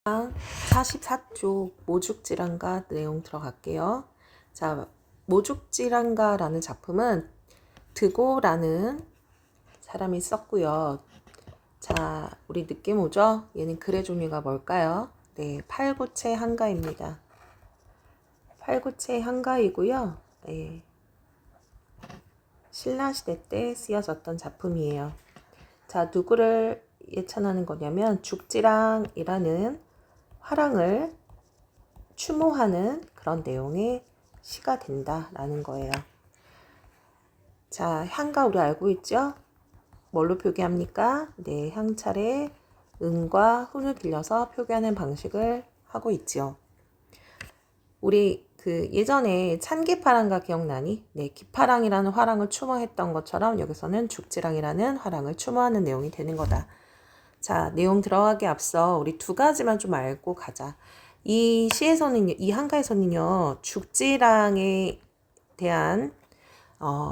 44쪽 모죽질환가 내용 들어갈게요. 자, 모죽질환가라는 작품은 드고라는 사람이 썼고요. 자, 우리 느낌 오죠? 얘는 글의 종류가 뭘까요? 네, 팔구체 한가입니다. 팔구체 한가이고요. 네, 신라시대 때 쓰여졌던 작품이에요. 자, 누구를 예찬하는 거냐면 죽지랑이라는 화랑을 추모하는 그런 내용의 시가 된다라는 거예요. 자, 향가 우리 알고 있죠? 뭘로 표기합니까? 네, 향찰에 은과 훈을 빌려서 표기하는 방식을 하고 있죠. 우리 예전에 찬기파랑가 기억나니? 네, 기파랑이라는 화랑을 추모했던 것처럼 여기서는 죽지랑이라는 화랑을 추모하는 내용이 되는 거다. 자, 내용 들어가기 앞서 우리 두 가지만 좀 알고 가자. 이 시에서는, 이 한가에서는요, 죽지랑에 대한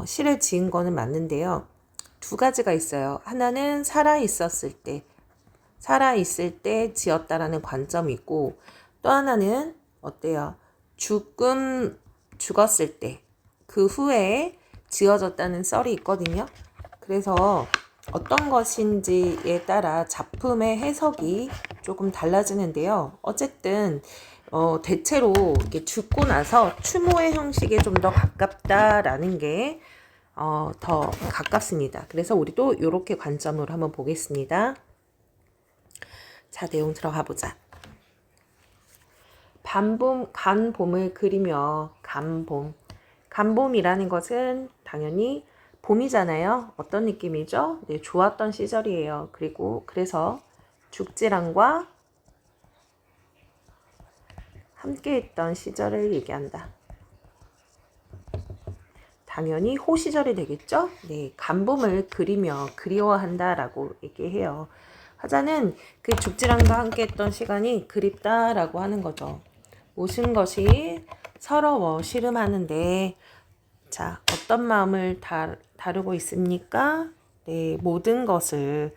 시를 지은 거는 맞는데요. 두 가지가 있어요. 하나는 살아있을 때 지었다라는 관점이 있고, 또 하나는 어때요? 죽었을 때, 그 후에 지어졌다는 썰이 있거든요. 그래서 어떤 것인지에 따라 작품의 해석이 조금 달라지는데요. 어쨌든 대체로 이게 죽고 나서 추모의 형식에 좀 더 가깝다라는 게 더 가깝습니다. 그래서 우리도 이렇게 관점으로 한번 보겠습니다. 자, 내용 들어가 보자. 간봄을 그리며 간봄이라는 것은 당연히 봄이잖아요. 어떤 느낌이죠? 네, 좋았던 시절이에요. 그래서 죽지랑과 함께했던 시절을 얘기한다. 당연히 호 시절이 되겠죠? 네, 간봄을 그리며 그리워한다라고 얘기해요. 화자는 그 죽지랑과 함께했던 시간이 그립다라고 하는 거죠. 모든 것이 서러워 시름하는데, 자, 어떤 마음을 다루고 있습니까? 네, 모든 것을.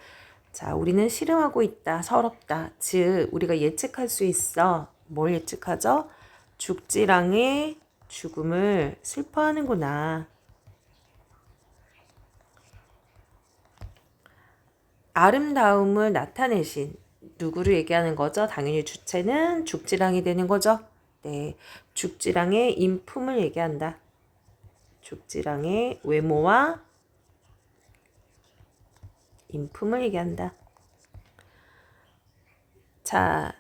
자, 우리는 시름하고 있다, 서럽다. 즉, 우리가 예측할 수 있어. 뭘 예측하죠? 죽지랑의 죽음을 슬퍼하는구나. 아름다움을 나타내신 누구를 얘기하는 거죠? 당연히 주체는 죽지랑이 되는 거죠. 네, 죽지랑의 인품을 얘기한다. 죽지랑의 외모와 인품을 얘기한다. 자,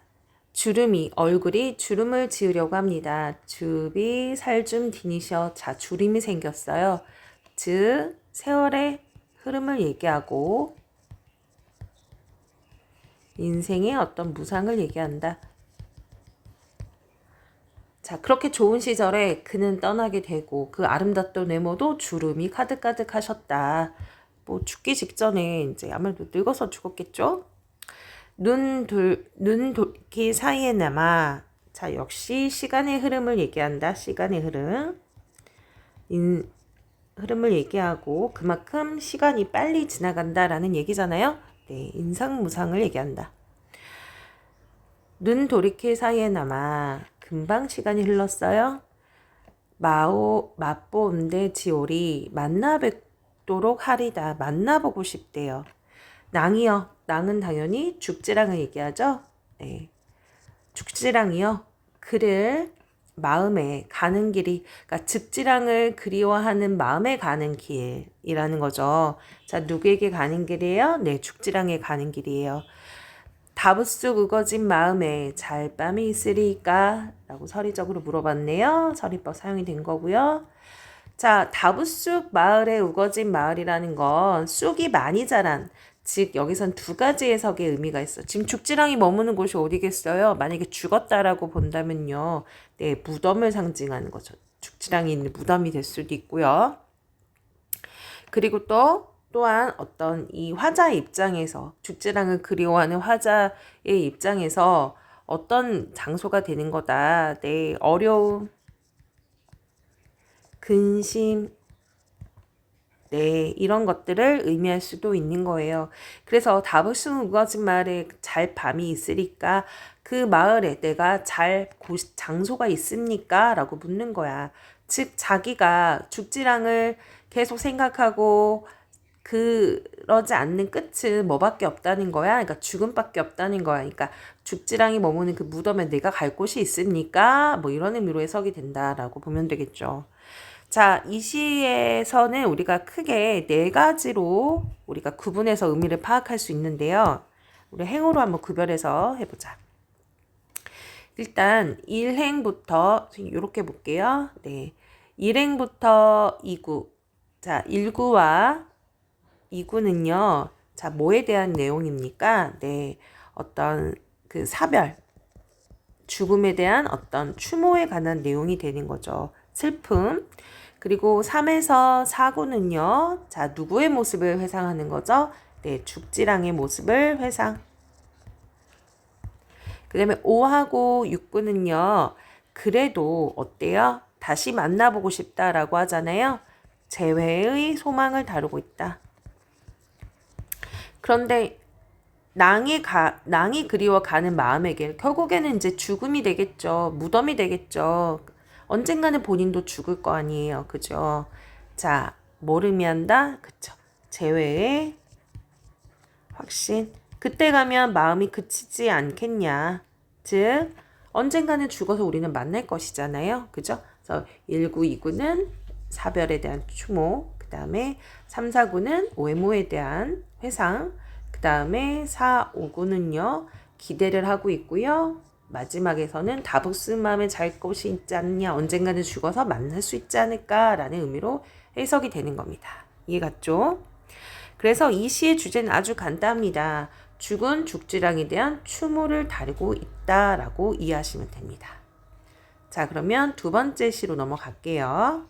얼굴이 주름을 지으려고 합니다. 주비 살좀 디니셔. 자, 주름이 생겼어요. 즉, 세월의 흐름을 얘기하고 인생의 어떤 무상을 얘기한다. 자, 그렇게 좋은 시절에 그는 떠나게 되고 그 아름답던 외모도 주름이 가득가득하셨다. 뭐 죽기 직전에 이제 아무래도 늙어서 죽었겠죠? 눈 돌기 사이에 남아. 자, 역시 시간의 흐름을 얘기한다. 시간의 흐름. 흐름을 얘기하고 그만큼 시간이 빨리 지나간다라는 얘기잖아요. 네, 인상무상을 얘기한다. 눈 돌이킬 사이에 남아. 금방 시간이 흘렀어요. 맛보온데 지오리 만나 뵙도록 하리다. 만나보고 싶대요. 낭이요. 낭은 당연히 죽지랑을 얘기하죠. 네. 죽지랑이요. 그를 마음에 가는 길이, 그러니까 죽지랑을 그리워하는 마음에 가는 길이라는 거죠. 자, 누구에게 가는 길이에요? 네, 죽지랑에 가는 길이에요. 다부쑥 우거진 마음에 잘 밤이 있으리까? 라고 서리적으로 물어봤네요. 서리법 사용이 된 거고요. 자, 다부쑥 마을에 우거진 마을이라는 건 쑥이 많이 자란, 즉 여기선 두 가지 해석의 의미가 있어. 지금 죽지랑이 머무는 곳이 어디겠어요? 만약에 죽었다라고 본다면요. 네, 무덤을 상징하는 거죠. 죽지랑이 있는 무덤이 될 수도 있고요. 그리고 또한 어떤 이 화자의 입장에서, 죽지랑을 그리워하는 화자의 입장에서 어떤 장소가 되는 거다. 네, 어려움, 근심, 네, 이런 것들을 의미할 수도 있는 거예요. 그래서 다부승 우거진 마을에 잘 밤이 있으니까 그 마을에 내가 장소가 있습니까? 라고 묻는 거야. 즉, 자기가 죽지랑을 계속 생각하고 그러지 않는 끝은 뭐밖에 없다는 거야. 그러니까 죽음밖에 없다는 거야. 그러니까 죽지랑이 머무는 그 무덤에 내가 갈 곳이 있습니까? 뭐 이런 의미로 해석이 된다라고 보면 되겠죠. 자, 이 시에서는 우리가 크게 네 가지로 우리가 구분해서 의미를 파악할 수 있는데요. 우리 행으로 한번 구별해서 해보자. 일단 1행부터 이렇게 볼게요. 네. 1행부터 2구. 자, 1구와 2구는요. 자, 뭐에 대한 내용입니까? 네. 어떤 그 사별, 죽음에 대한 어떤 추모에 관한 내용이 되는 거죠. 슬픔. 그리고 3에서 4구는요. 자, 누구의 모습을 회상하는 거죠? 네, 죽지랑의 모습을 회상. 그 다음에 5하고 6구는요. 그래도 어때요? 다시 만나보고 싶다라고 하잖아요. 재회의 소망을 다루고 있다. 그런데 낭이 그리워가는 마음에게 결국에는 이제 죽음이 되겠죠. 무덤이 되겠죠. 언젠가는 본인도 죽을 거 아니에요. 그죠? 자, 뭘 의미한다? 그쵸. 재회의 확신. 그때 가면 마음이 그치지 않겠냐. 즉, 언젠가는 죽어서 우리는 만날 것이잖아요. 그죠? 그래서 1구, 2구는 사별에 대한 추모. 그 다음에 3, 4구는 외모에 대한 회상. 그 다음에 4, 5구는요. 기대를 하고 있고요. 마지막에서는 다부스 마음에 잘 곳이 있지 않냐. 언젠가는 죽어서 만날 수 있지 않을까라는 의미로 해석이 되는 겁니다. 이해 갔죠? 그래서 이 시의 주제는 아주 간단합니다. 죽은 죽지랑에 대한 추모를 다루고 있다라고 이해하시면 됩니다. 자, 그러면 두 번째 시로 넘어갈게요.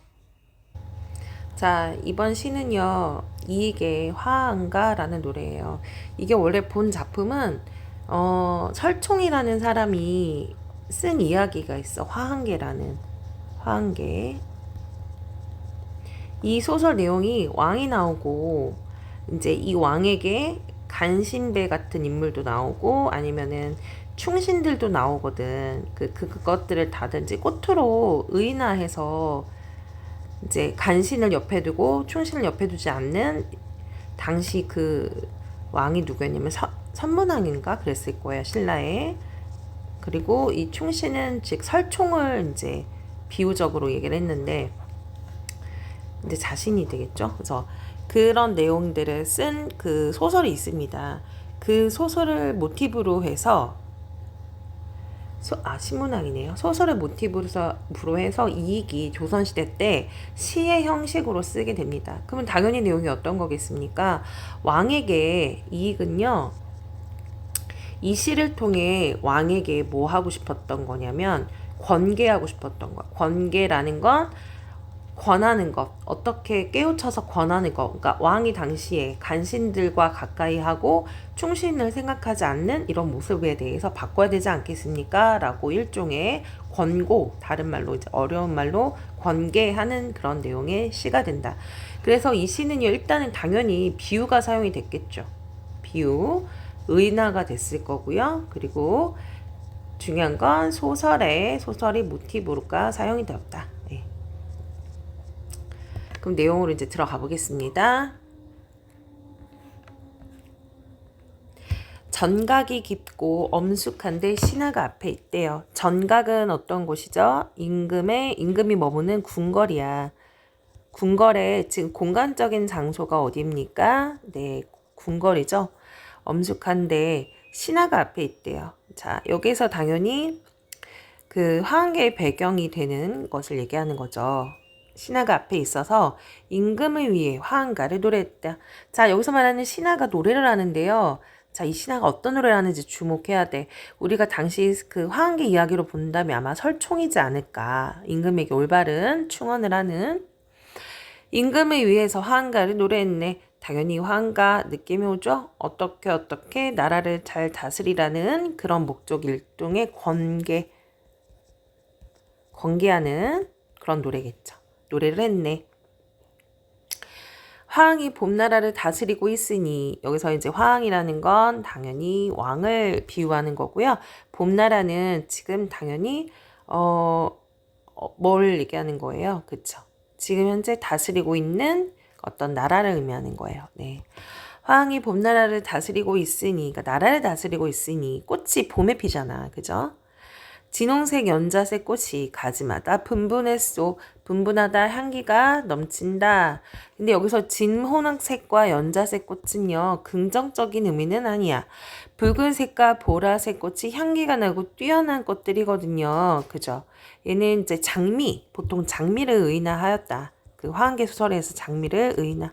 자, 이번 시는요. 이익의 화한가라는 노래예요. 이게 원래 본 작품은 설총이라는 사람이 쓴 이야기가 있어. 화한계라는. 화한계. 이 소설 내용이 왕이 나오고 이제 이 왕에게 간신배 같은 인물도 나오고 아니면은 충신들도 나오거든. 그것들을 다든지 꽃으로 의인화해서 이제 간신을 옆에 두고 충신을 옆에 두지 않는 당시 그 왕이 누구였냐면 선문왕인가 그랬을 거예요. 신라에. 그리고 이 충신은 즉 설총을 이제 비유적으로 얘기를 했는데 이제 자신이 되겠죠. 그래서 그런 내용들을 쓴 그 소설이 있습니다. 그 소설을 모티브로 해서 신문왕이네요. 소설을 모티브로 해서 이익이 조선시대 때 시의 형식으로 쓰게 됩니다. 그러면 당연히 내용이 어떤 거겠습니까? 왕에게 이익은요. 이 시를 통해 왕에게 뭐 하고 싶었던 거냐면 권계하고 싶었던 거야. 권계라는 건 권하는 것, 어떻게 깨우쳐서 권하는 것. 그러니까 왕이 당시에 간신들과 가까이 하고 충신을 생각하지 않는 이런 모습에 대해서 바꿔야 되지 않겠습니까? 라고 일종의 권고, 다른 말로 이제 어려운 말로 권계하는 그런 내용의 시가 된다. 그래서 이 시는요, 일단은 당연히 비유가 사용이 됐겠죠. 비유, 의인화가 됐을 거고요. 그리고 중요한 건 소설이 모티브가 사용이 되었다. 네. 그럼 내용으로 이제 들어가 보겠습니다. 전각이 깊고 엄숙한데 신하가 앞에 있대요. 전각은 어떤 곳이죠? 임금이 머무는 궁궐이야. 궁궐에 지금 공간적인 장소가 어디입니까? 네, 궁궐이죠. 엄숙한데 신하가 앞에 있대요. 자, 여기서 당연히 그 화한계의 배경이 되는 것을 얘기하는 거죠. 신하가 앞에 있어서 임금을 위해 화한가를 노래했다. 자, 여기서 말하는 신하가 노래를 하는데요. 자, 이 신하가 어떤 노래를 하는지 주목해야 돼. 우리가 당시 그 화한계 이야기로 본다면 아마 설총이지 않을까. 임금에게 올바른 충언을 하는. 임금을 위해서 화한가를 노래했네. 당연히 화한가 느낌이 오죠? 어떻게 나라를 잘 다스리라는 그런 목적 일종의 권계하는 그런 노래겠죠. 노래를 했네. 화왕이 봄나라를 다스리고 있으니 여기서 이제 화왕이라는 건 당연히 왕을 비유하는 거고요. 봄나라는 지금 당연히 뭘 얘기하는 거예요. 그쵸? 지금 현재 다스리고 있는 어떤 나라를 의미하는 거예요. 네. 화왕이 봄나라를 다스리고 있으니, 그러니까 나라를 다스리고 있으니 꽃이 봄에 피잖아. 그죠? 진홍색 연자색 꽃이 가지마다 분분했소. 분분하다, 향기가 넘친다. 근데 여기서 진홍색과 연자색 꽃은요, 긍정적인 의미는 아니야. 붉은색과 보라색 꽃이 향기가 나고 뛰어난 꽃들이거든요. 그죠? 얘는 이제 장미, 보통 장미를 의인화하였다. 그 화한계 소설에서 장미를 의인화.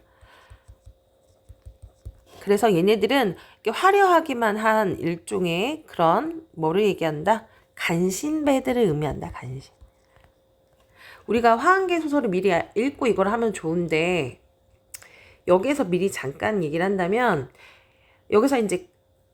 그래서 얘네들은 화려하기만 한 일종의 그런 뭐를 얘기한다? 간신배들을 의미한다. 간신. 우리가 화한계 소설을 미리 읽고 이걸 하면 좋은데 여기에서 미리 잠깐 얘기를 한다면 여기서 이제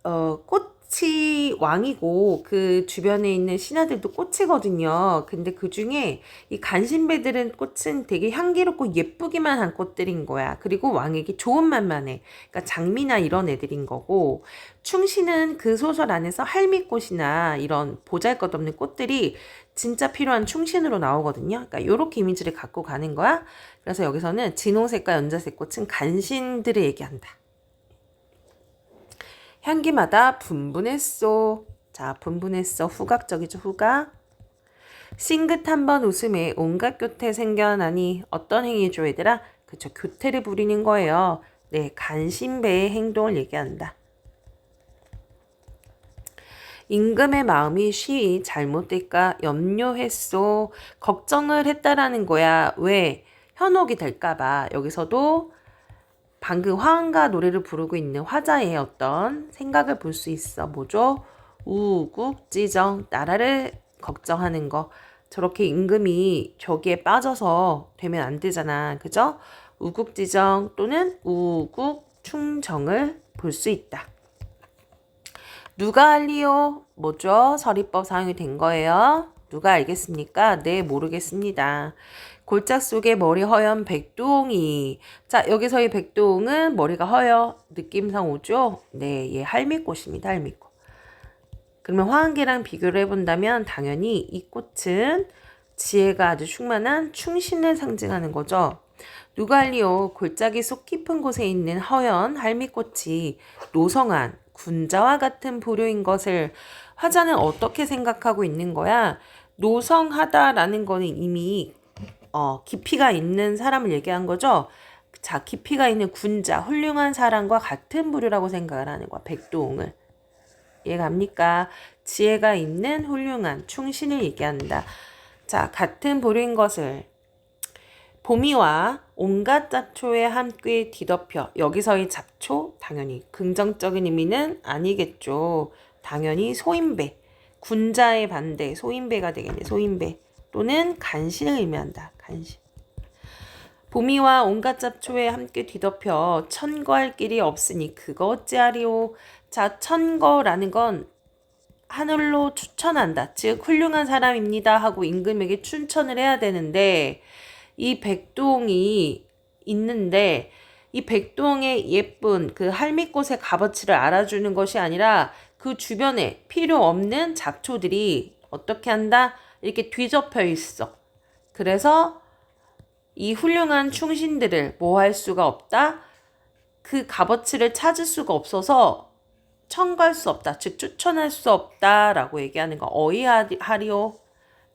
꽃이 왕이고 그 주변에 있는 신하들도 꽃이거든요. 근데 그 중에 이 간신배들은 꽃은 되게 향기롭고 예쁘기만 한 꽃들인 거야. 그리고 왕에게 좋은 맛만 해. 그러니까 장미나 이런 애들인 거고, 충신은 그 소설 안에서 할미꽃이나 이런 보잘것없는 꽃들이 진짜 필요한 충신으로 나오거든요. 그러니까 이렇게 이미지를 갖고 가는 거야. 그래서 여기서는 진홍색과 연자색 꽃은 간신들을 얘기한다. 향기마다 분분했소. 자, 분분했어. 후각적이죠, 후각. 싱긋 한번 웃음에 온갖 교태 생겨나니 어떤 행위죠, 얘들아? 그쵸, 교태를 부리는 거예요. 네, 간신배의 행동을 얘기한다. 임금의 마음이 쉬이 잘못될까 염려했소. 걱정을 했다라는 거야. 왜? 현혹이 될까봐. 여기서도 방금 화음과 노래를 부르고 있는 화자의 어떤 생각을 볼 수 있어. 뭐죠? 우국지정, 나라를 걱정하는 거. 저렇게 임금이 저기에 빠져서 되면 안 되잖아. 그죠? 우국지정 또는 우국충정을 볼 수 있다. 누가 알리요? 뭐죠? 서리법 사용이 된 거예요. 누가 알겠습니까? 네, 모르겠습니다. 골짝 속에 머리 허연 백두홍이. 자, 여기서의 백두홍은 머리가 허여. 느낌상 오죠? 네, 얘 할미꽃입니다. 할미꽃. 그러면 화한계랑 비교를 해본다면 당연히 이 꽃은 지혜가 아주 충만한 충신을 상징하는 거죠. 누가 알리요? 골짜기 속 깊은 곳에 있는 허연 할미꽃이 노성한 군자와 같은 보료인 것을 화자는 어떻게 생각하고 있는 거야? 노성하다라는 거는 이미 깊이가 있는 사람을 얘기한 거죠. 자, 깊이가 있는 군자, 훌륭한 사람과 같은 부류라고 생각을 하는 거야. 백도홍을. 이해갑니까? 지혜가 있는 훌륭한 충신을 얘기한다. 자, 같은 부류인 것을 봄이와 온갖 잡초에 함께 뒤덮여. 여기서의 잡초 당연히 긍정적인 의미는 아니겠죠. 당연히 소인배. 군자의 반대 소인배가 되겠네. 소인배. 또는 간신을 의미한다. 간신. 봄이와 온갖 잡초에 함께 뒤덮여 천거할 길이 없으니 그거 어찌하리오. 자, 천거라는 건 하늘로 추천한다. 즉 훌륭한 사람입니다 하고 임금에게 춘천을 해야 되는데 이 백두홍이 있는데 이 백두홍의 예쁜 그 할미꽃의 값어치를 알아주는 것이 아니라 그 주변에 필요 없는 잡초들이 어떻게 한다? 이렇게 뒤덮여 있어. 그래서 이 훌륭한 충신들을 뭐 할 수가 없다? 그 값어치를 찾을 수가 없어서 청구할 수 없다. 즉 추천할 수 없다라고 얘기하는 거. 어이하리오.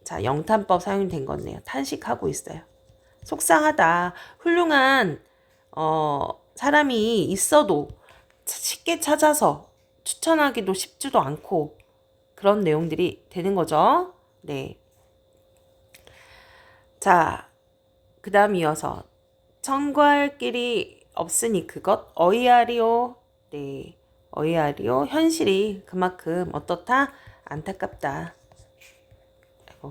자, 영탄법 사용된 거네요. 탄식하고 있어요. 속상하다. 훌륭한 사람이 있어도 쉽게 찾아서 추천하기도 쉽지도 않고 그런 내용들이 되는 거죠. 네. 자, 그 다음 이어서 청구할 길이 없으니 그것 어이하리오. 네, 어이하리오. 현실이 그만큼 어떻다? 안타깝다. 아이고.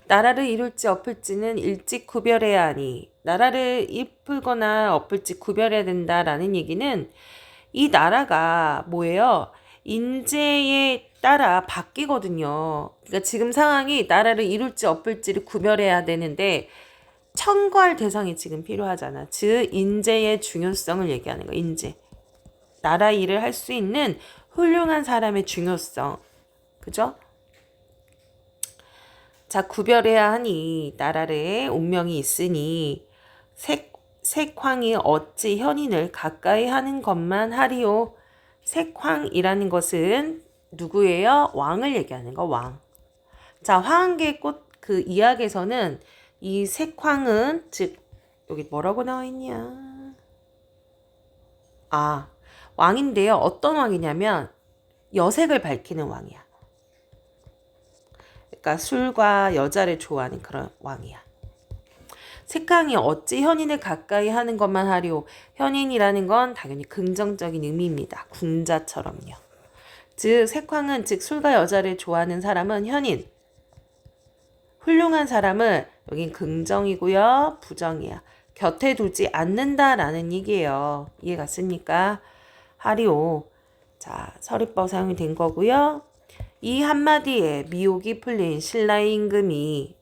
나라를 이룰지 엎을지는 일찍 구별해야 하니. 나라를 이끌거나 엎을지 구별해야 된다라는 얘기는 이 나라가 뭐예요? 인재에 따라 바뀌거든요. 그러니까 지금 상황이 나라를 이룰지 엎을지를 구별해야 되는데 청구할 대상이 지금 필요하잖아. 즉 인재의 중요성을 얘기하는 거. 인재. 나라 일을 할 수 있는 훌륭한 사람의 중요성. 그죠? 자, 구별해야 하니 나라의 운명이 있으니 색황이 어찌 현인을 가까이 하는 것만 하리오. 색황이라는 것은 누구예요? 왕을 얘기하는 거, 왕. 자, 화한계 꽃 그 이야기에서는 이 색황은 즉 여기 뭐라고 나와 있냐? 아, 왕인데요. 어떤 왕이냐면 여색을 밝히는 왕이야. 그러니까 술과 여자를 좋아하는 그런 왕이야. 색황이 어찌 현인을 가까이 하는 것만 하리오. 현인이라는 건 당연히 긍정적인 의미입니다. 궁자처럼요. 즉 색황은 즉 술과 여자를 좋아하는 사람은 현인. 훌륭한 사람은 여긴 긍정이고요. 부정이야. 곁에 두지 않는다라는 얘기예요. 이해 갔습니까? 하리오. 자, 서리법 사용이 된 거고요. 이 한마디에 미혹이 풀린 신라의 임금이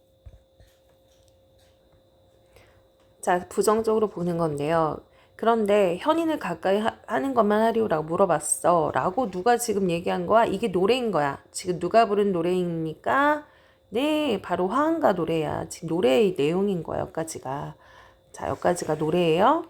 자, 부정적으로 보는 건데요. 그런데 현인을 가까이 하는 것만 하리오라고 물어봤어. 라고 누가 지금 얘기한 거야? 이게 노래인 거야. 지금 누가 부른 노래입니까? 네, 바로 화한가 노래야. 지금 노래의 내용인 거야, 여기까지가. 자, 여기까지가 노래예요.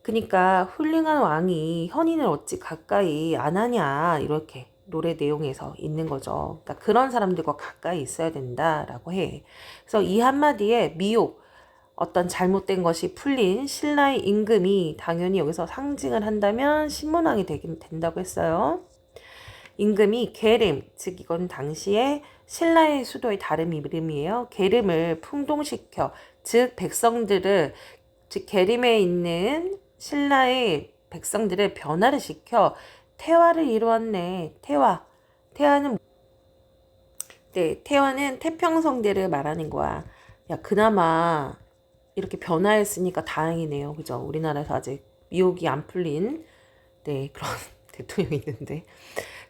그러니까 훌륭한 왕이 현인을 어찌 가까이 안 하냐 이렇게 노래 내용에서 있는 거죠. 그러니까 그런 사람들과 가까이 있어야 된다라고 해. 그래서 이 한마디에 미혹, 어떤 잘못된 것이 풀린 신라의 임금이 당연히 여기서 상징을 한다면 신문왕이 된다고 했어요. 임금이 게름, 즉 이건 당시에 신라의 수도의 다른 이름이에요. 게름을 풍동시켜, 즉 백성들을, 즉 게림에 있는 신라의 백성들을 변화를 시켜 태화를 이루었네. 태화는 네, 태화는 태평성대를 말하는 거야. 야, 그나마 이렇게 변화했으니까 다행이네요. 그죠? 우리나라에서 아직 미혹이 안 풀린 네, 그런 대통령이 있는데.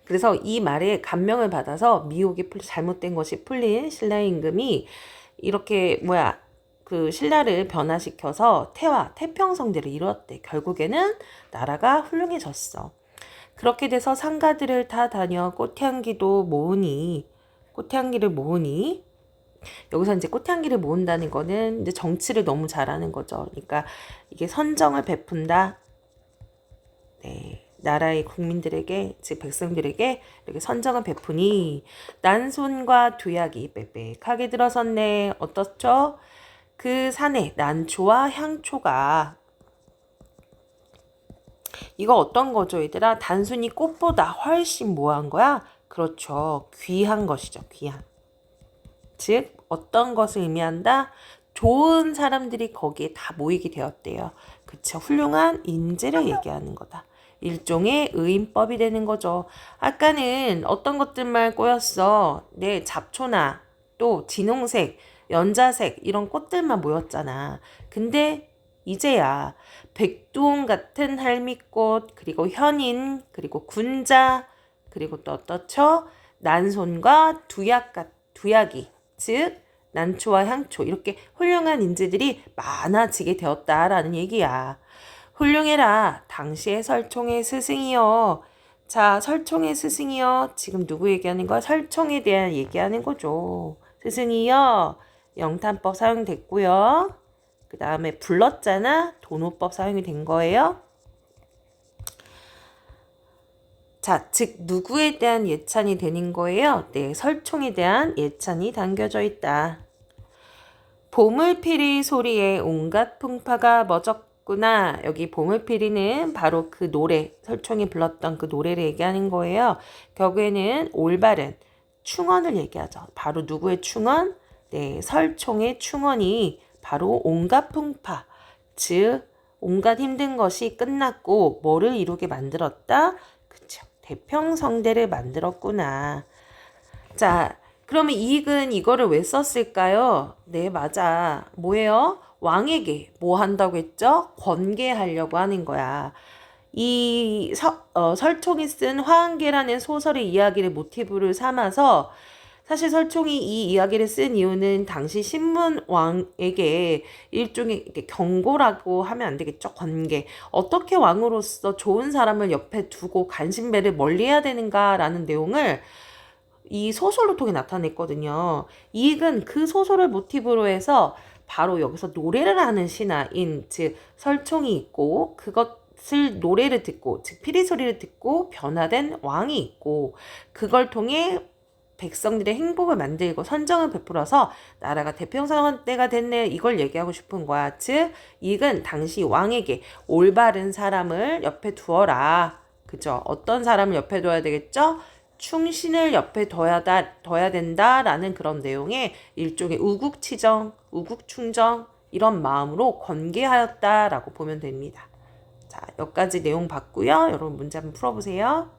그래서 이 말에 감명을 받아서 미혹이 잘못된 것이 풀린 신라의 임금이 이렇게 그 신라를 변화시켜서 태평성대를 이루었대. 결국에는 나라가 훌륭해졌어. 그렇게 돼서 상가들을 다 다녀 꽃향기를 모으니 여기서 이제 꽃향기를 모은다는 거는 이제 정치를 너무 잘하는 거죠. 그러니까 이게 선정을 베푼다. 네. 나라의 국민들에게, 즉 백성들에게 이렇게 선정을 베푸니 난손과 두약이 빽빽하게 들어섰네. 어떻죠? 그 산에 난초와 향초가 이거 어떤 거죠, 얘들아? 단순히 꽃보다 훨씬 뭐한 거야? 그렇죠. 귀한 것이죠. 귀한. 즉 어떤 것을 의미한다? 좋은 사람들이 거기에 다 모이게 되었대요. 그쵸. 훌륭한 인재를 얘기하는 거다. 일종의 의인법이 되는 거죠. 아까는 어떤 것들만 꼬였어. 네, 잡초나 또 진홍색, 연자색 이런 꽃들만 모였잖아. 근데 이제야 백두홍 같은 할미꽃, 그리고 현인, 그리고 군자, 그리고 또 어떻죠? 난손과 두약이, 즉 난초와 향초 이렇게 훌륭한 인재들이 많아지게 되었다라는 얘기야. 훌륭해라 당시의 설총의 스승이여. 자, 설총의 스승이여. 지금 누구 얘기하는 거야? 설총에 대한 얘기하는 거죠. 스승이여. 영탄법 사용됐고요. 그 다음에 불렀잖아. 도노법 사용이 된 거예요. 자, 즉 누구에 대한 예찬이 되는 거예요? 네, 설총에 대한 예찬이 담겨져 있다. 보물피리 소리에 온갖 풍파가 멎었구나. 여기 보물피리는 바로 그 노래, 설총이 불렀던 그 노래를 얘기하는 거예요. 결국에는 올바른 충언을 얘기하죠. 바로 누구의 충언? 네, 설총의 충언이 바로 온갖 풍파, 즉 온갖 힘든 것이 끝났고 뭐를 이루게 만들었다? 그쵸. 태평성대를 만들었구나. 자, 그러면 이익은 이거를 왜 썼을까요? 네, 맞아. 뭐예요? 왕에게 뭐 한다고 했죠? 권계하려고 하는 거야. 설총이 쓴 화한계라는 소설의 이야기를 모티브를 삼아서 사실 설총이 이 이야기를 쓴 이유는 당시 신문왕에게 일종의 이렇게 경고라고 하면 안 되겠죠. 권계. 어떻게 왕으로서 좋은 사람을 옆에 두고 간신배를 멀리해야 되는가라는 내용을 이 소설로 통해 나타냈거든요. 이익은 그 소설을 모티브로 해서 바로 여기서 노래를 하는 신하인 즉 설총이 있고 그것을 노래를 듣고 즉 피리 소리를 듣고 변화된 왕이 있고 그걸 통해 백성들의 행복을 만들고 선정을 베풀어서 나라가 태평성대가 됐네 이걸 얘기하고 싶은 거야. 즉 이익은 당시 왕에게 올바른 사람을 옆에 두어라. 그죠? 어떤 사람을 옆에 둬야 되겠죠? 충신을 옆에 둬야 된다라는 그런 내용의 일종의 우국치정, 우국충정 이런 마음으로 권계하였다라고 보면 됩니다. 자, 여기까지 내용 봤고요. 여러분 문제 한번 풀어보세요.